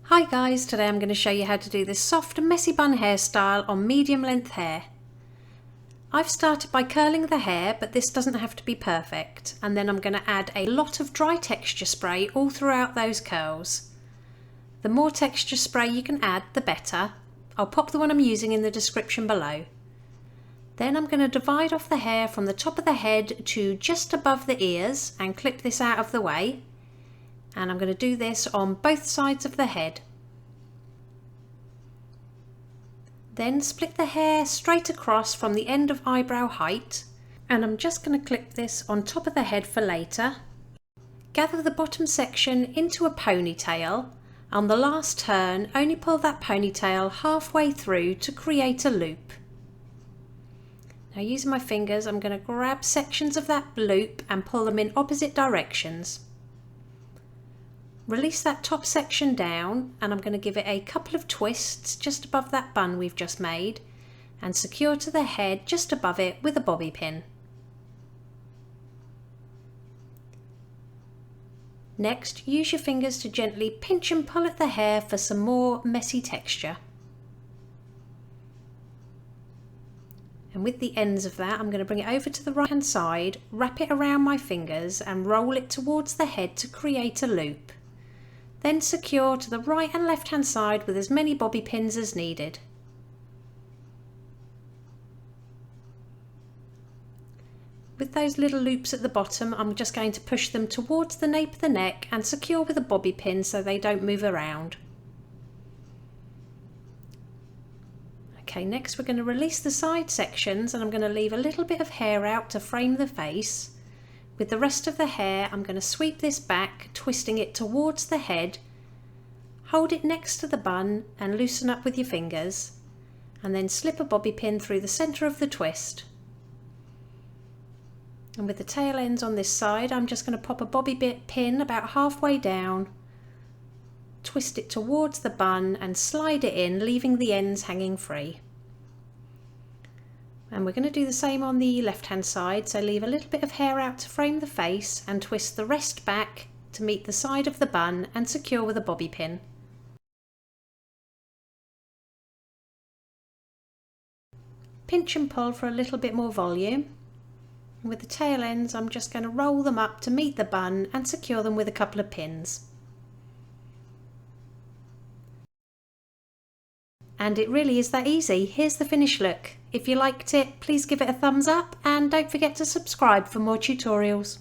Hi guys, today I'm going to show you how to do this soft and messy bun hairstyle on medium length hair. I've started by curling the hair, but this doesn't have to be perfect, and then I'm going to add a lot of dry texture spray all throughout those curls. The more texture spray you can add, the better. I'll pop the one I'm using in the description below. Then I'm going to divide off the hair from the top of the head to just above the ears and clip this out of the way. And I'm going to do this on both sides of the head. Then split the hair straight across from the end of eyebrow height, and I'm just going to clip this on top of the head for later. Gather the bottom section into a ponytail. On the last turn, only pull that ponytail halfway through to create a loop. Now using my fingers, I'm going to grab sections of that loop and pull them in opposite directions. Release that top section down, and I'm going to give it a couple of twists just above that bun we've just made and secure to the head just above it with a bobby pin. Next, use your fingers to gently pinch and pull at the hair for some more messy texture. And with the ends of that, I'm going to bring it over to the right hand side, wrap it around my fingers and roll it towards the head to create a loop. Then secure to the right and left hand side with as many bobby pins as needed. With those little loops at the bottom, I'm just going to push them towards the nape of the neck and secure with a bobby pin so they don't move around. Okay, next we're going to release the side sections, and I'm going to leave a little bit of hair out to frame the face. With the rest of the hair, I'm going to sweep this back, twisting it towards the head. Hold it next to the bun and loosen up with your fingers, and then slip a bobby pin through the centre of the twist. And with the tail ends on this side, I'm just going to pop a bobby pin about halfway down, twist it towards the bun and slide it in, leaving the ends hanging free. And we're going to do the same on the left hand side, so leave a little bit of hair out to frame the face and twist the rest back to meet the side of the bun and secure with a bobby pin. Pinch and pull for a little bit more volume. And with the tail ends, I'm just going to roll them up to meet the bun and secure them with a couple of pins. And it really is that easy. Here's the finished look. If you liked it, please give it a thumbs up and don't forget to subscribe for more tutorials.